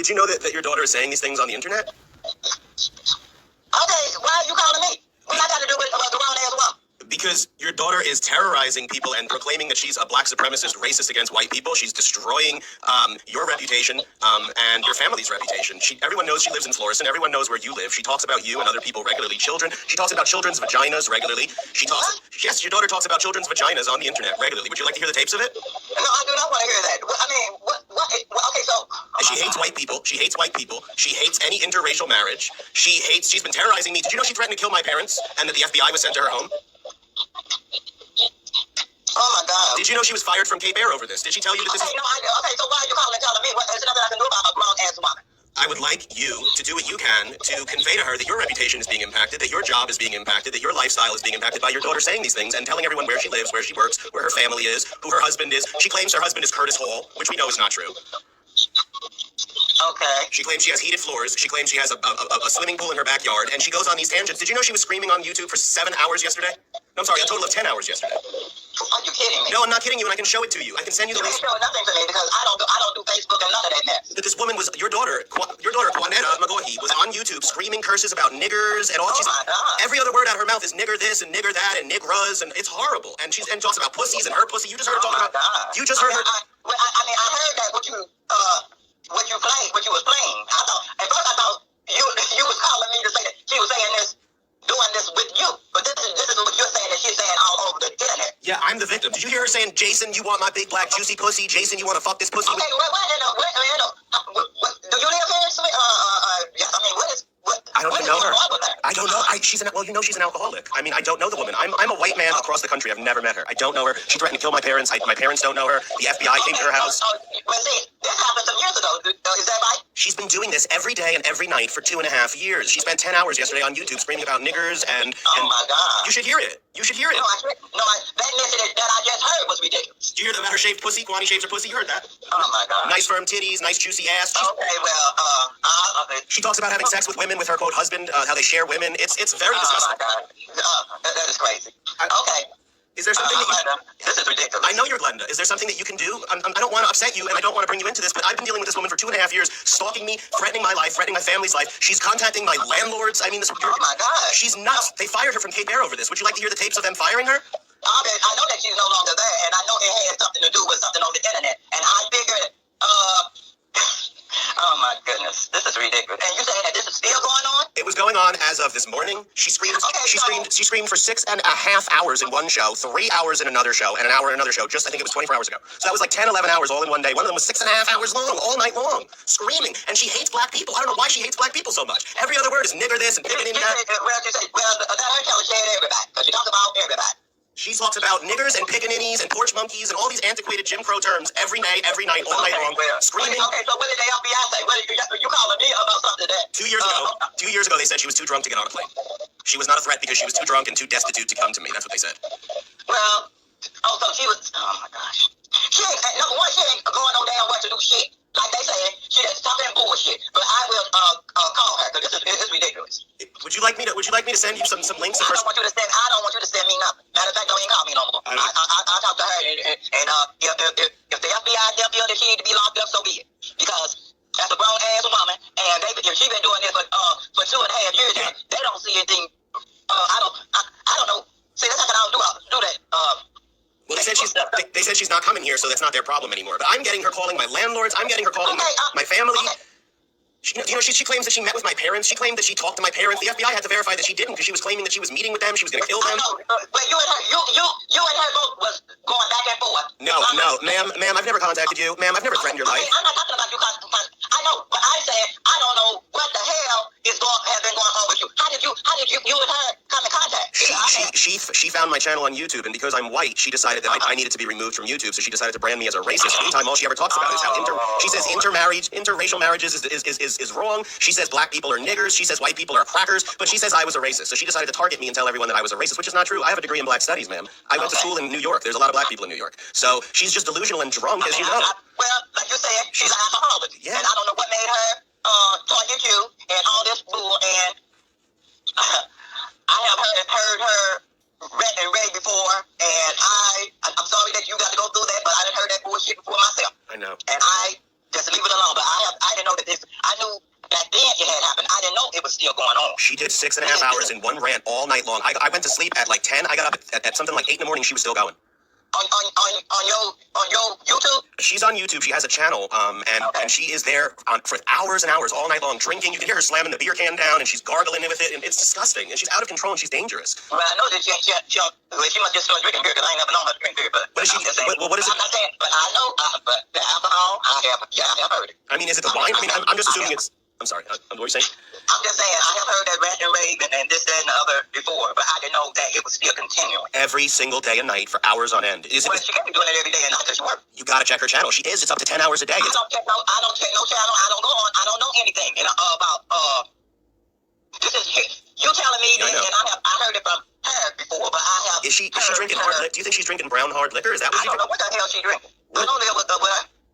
Did you know that your daughter is saying these things on the internet? Okay, why are you calling me? What I got to do with the wrong ass woman? Because your daughter is terrorizing people and proclaiming that she's a black supremacist, racist against white people. She's destroying your reputation and your family's reputation. Everyone knows she lives in Florissant. Everyone knows where you live. She talks about you and other people regularly. Children. She talks about children's vaginas regularly. Yes, your daughter talks about children's vaginas on the internet regularly. Would you like to hear the tapes of it? No, I do not want to hear that. I mean, okay, so... She hates white people. She hates white people. She hates any interracial marriage. She's been terrorizing me. Did you know she threatened to kill my parents and that the FBI was sent to her home? Oh my God. Did you know she was fired from Cape Air over this? Did she tell you that this Okay, so why are you calling and telling me there's nothing I can do about a grown-ass woman? I would like you to do what you can to convey to her that your reputation is being impacted, that your job is being impacted, that your lifestyle is being impacted by your daughter saying these things and telling everyone where she lives, where she works, where her family is, who her husband is. She claims her husband is Curtis Hall, which we know is not true. Okay. She claims she has heated floors. She claims she has a swimming pool in her backyard, and she goes on these tangents. Did you know she was screaming on YouTube for 7 hours yesterday? No, I'm sorry, a total of 10 hours yesterday. Are you kidding me? No, I'm not kidding you, and I can show it to you. I can send you the link. You can't show nothing to me because I don't do Facebook and none of that mess. That this woman was your daughter, Juanetta McGaughey, was on YouTube screaming curses about niggers and all. Oh my God. Every other word out of her mouth is nigger this and nigger that and nigras, and it's horrible. And she talks about pussies and her pussy. You just heard her talking about. God. You just heard her. I heard that what you was playing. At first I thought you was calling me to say that she was saying this, doing this with you. But this is what you're saying that she's saying all over the internet. Yeah, I'm the victim. Did you hear her saying, Jason, you want my big black juicy pussy? Jason, you want to fuck this pussy? Okay, do you live here? Yes, I mean, I don't know her. Wrong with her? I don't know. She's an alcoholic. I mean, I don't know the woman. I'm a white man across the country. I've never met her. I don't know her. She threatened to kill my parents. My parents don't know her. The FBI came to her house. Well, see, this happened some years ago. Is that right? She's been doing this every day and every night for 2.5 years. She spent 10 hours yesterday on YouTube screaming about niggers and... Oh my God. You should hear it. You should hear it. That incident that I just heard was ridiculous. Did you hear about her shaved pussy? Kwani shaves her pussy. You heard that? Oh my God. Nice firm titties, nice juicy ass. Okay, well, okay. She talks about having sex with women with her quote husband, how they share women. It's very disgusting. Oh my God. That is crazy. Okay. Is there something this is ridiculous. I know you're Glenda. Is there something that you can do? I don't want to upset you, and I don't want to bring you into this, but I've been dealing with this woman for 2.5 years, stalking me, threatening my life, threatening my family's life. She's contacting my landlords. I mean, oh my God. She's nuts. They fired her from Cape Air over this. Would you like to hear the tapes of them firing her? Okay, I know that she's no longer there, and I know it had something to do with something on the internet, and I figured, oh my goodness, this is ridiculous. And you saying that this is still going on? It was going on as of this morning. She screamed. She screamed for 6.5 hours in one show, 3 hours in another show, and an hour in another show. Just I think it was 24 hours ago. So that was like 10, 11 hours all in one day. One of them was 6.5 hours long, all night long, screaming. And she hates black people. I don't know why she hates black people so much. Every other word is nigger this and picking in that. Well, that her show shared everybody, because she talks about everybody. She talks about niggers and pickaninnies and porch monkeys and all these antiquated Jim Crow terms every day, every night, all night long, screaming. Okay, so what did the FBI say? What you calling me about something that? 2 years ago, they said she was too drunk to get on a plane. She was not a threat because she was too drunk and too destitute to come to me. That's what they said. Well, so she was. Oh my gosh. She ain't number one. She ain't going no damn way to do shit. Like they say, she just talking bullshit. But I will call her because this is ridiculous. Would you like me to send you some links? I don't want you to send me nothing. Matter of fact, don't even call me no more. I'll talk to her and if the FBI feel that she need to be locked up, so be it. Because that's a grown ass woman, and if she been doing this for 2.5 years, they don't see anything. I don't know. See, that's how I don't do that. Well, they said she's not coming here, so that's not their problem anymore. But I'm getting her calling my landlords. I'm getting her calling my family. Okay. She claims that she met with my parents. She claimed that she talked to my parents. The FBI had to verify that she didn't because she was claiming that she was meeting with them. She was going to kill them. I know, but you and her both was going back and forth. No, ma'am, I've never contacted you. Ma'am, I've never threatened your life. I'm not talking about you. I know, but I said I don't know what the hell has been going on with you. How did you and her come in contact? She found my channel on YouTube, and because I'm white, she decided that I needed to be removed from YouTube. So she decided to brand me as a racist. Meantime, all she ever talks about is how she says interracial marriages is wrong. She says black people are niggers. She says white people are crackers. But she says I was a racist. So she decided to target me and tell everyone that I was a racist, which is not true. I have a degree in black studies, ma'am. I went to school in New York. There's a lot of black people in New York. So she's just delusional and drunk, as you know. Well, like you said, she's an alcoholic. Yeah. And I don't know what made her target you and all this bull. And I have heard her read before, and I'm sorry that you got to go through that, but I done heard that bullshit before myself. I know. And I Just leave it alone. But I didn't know that this. I knew back then it had happened. I didn't know it was still going on. She did 6.5 hours in one rant all night long. I went to sleep at like 10. I got up at something like 8 in the morning. She was still going. On your YouTube? She's on YouTube. She has a channel, and she is there for hours and hours all night long drinking. You can hear her slamming the beer can down, and she's gargling it with it, and it's disgusting. And she's out of control, and she's dangerous. Well, I know that she must just start drinking beer because I ain't never known her to drink beer. But what is she? What is it? I'm not saying, but I know. But the alcohol, I have heard it. I mean, is it the wine? I mean, I'm just assuming it's. I'm sorry. What were you saying? I'm just saying, I have heard that rant and rave and this, that, and the other before, but I didn't know that it was still continuing. Every single day and night for hours on end. Well, she can't be doing it every day and night because she works. You gotta check her channel. She is. It's up to 10 hours a day. I don't check no channel. I don't go on. I don't know anything about this is you telling me that, and I heard it from her before, but I have. Is she drinking hard liquor? Do you think she's drinking brown hard liquor? Is that what I don't know what the hell she drinking. I don't know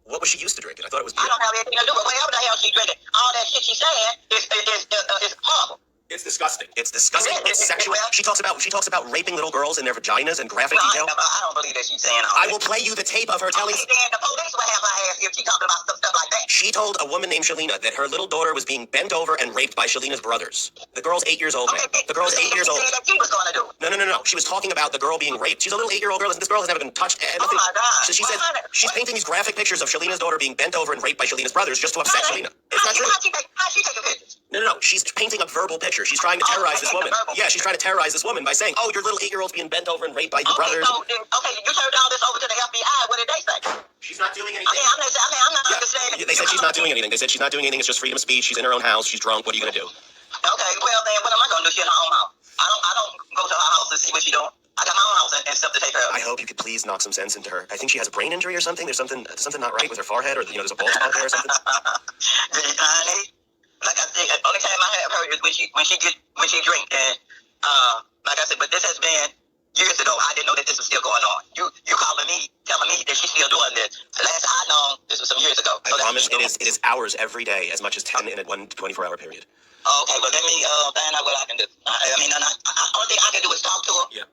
what was she used to drinking? I thought it was beer. I don't have anything to do with whatever the hell she drinking. All that shit she's saying is horrible. It's disgusting. It's disgusting. It's sexual. She talks about raping little girls in their vaginas in graphic detail. I don't believe that she's saying all that. I will play you the tape of her telling. The police would have her ass if she talking about stuff like that. She told a woman named Shalina that her little daughter was being bent over and raped by Shalina's brothers. The girl's 8 years old. The girl's 8 years old. She was going to do. No. She was talking about the girl being raped. She's a little 8-year-old girl. This girl has never been touched. Oh my God. So she said she's painting these graphic pictures of Shalina's daughter being bent over and raped by Shalina's brothers just to upset Shalina. It's not true. How she taking pictures? No. She's painting a verbal picture. She's trying to terrorize this woman. Yeah, she's trying to terrorize this woman by saying, "Oh, your little 8-year-old's being bent over and raped by your brothers." So, you turned all this over to the FBI. What did they say? She's not doing anything. I'm not understanding. They said she's not doing anything. They said she's not doing anything. It's just freedom of speech. She's in her own house. She's drunk. What are you gonna do? Okay, well then, what am I gonna do? She's in her own house. I don't go to her house to see what she's doing. I got my own house and stuff to take care of. I hope you could please knock some sense into her. I think she has a brain injury or something. There's something not right with her forehead, or there's a bald spot there or something. Like I said, the only time I have her is when she drink, and like I said, but this has been years ago. I didn't know that this was still going on. You calling me, telling me that she's still doing this. The last I know, this was some years ago. I promise it is hours every day, as much as 10 in a 24-hour period. Okay, well let me find out what I can do. I mean, only thing I can do is talk to her. Yeah.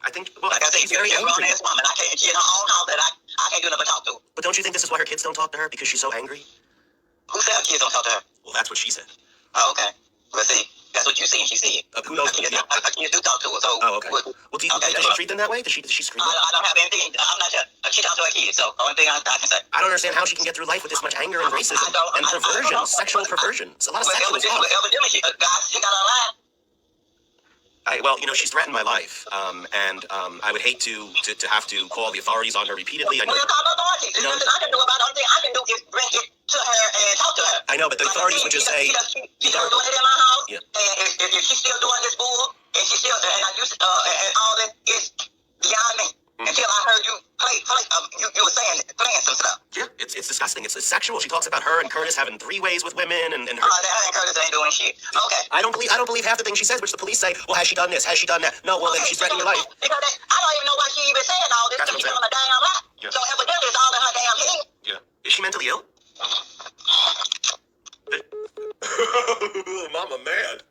I think, well, like I said, she's very angry. She's a grown-ass woman. She's in her own house that I can't do nothing but talk to her. But don't you think this is why her kids don't talk to her? Because she's so angry? Who said her kids don't talk to her? Well, that's what she said. Oh, okay. Well, see, that's what you see and she see it. Who knows? Her kids do talk to her, so... Oh, okay. Well, does she treat them that way? Does she scream? I don't have anything. I'm not sure. She talks to her kids, so the only thing I can say. I don't understand how she can get through life with this much anger and racism and perversion, sexual perversion. It's a lot of sexual stuff. Evidently, she got her line. Well, she's threatened my life, and I would hate to have to call the authorities on her repeatedly. I know. Well, call the authorities. There's nothing I can do about it. The only thing I can do is bring it to her and talk to her. I know, but the authorities would just say... She's doing it in my house, yeah. And if she's still doing this bull, and she's still, and all this is beyond me. Until I heard you you were playing some stuff. Yeah, it's disgusting. It's sexual. She talks about her and Curtis having 3-ways with women, and her. That Curtis ain't doing shit. Okay. I don't believe half the things she says, which the police say. Well, has she done this? Has she done that? No. Well, then she's threatening your life. Because I don't even know why she even saying all this. That's She's telling a damn lie. Yeah. So evidently it's all in her damn head. Yeah. Is she mentally ill? Mama, mad.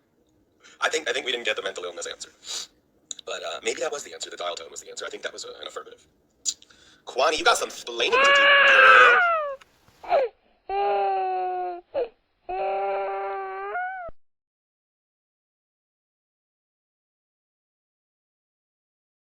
I think we didn't get the mental illness answer. But maybe that was the answer. The dial tone was the answer. I think that was an affirmative. Kwani, you got some splaining to do, girl.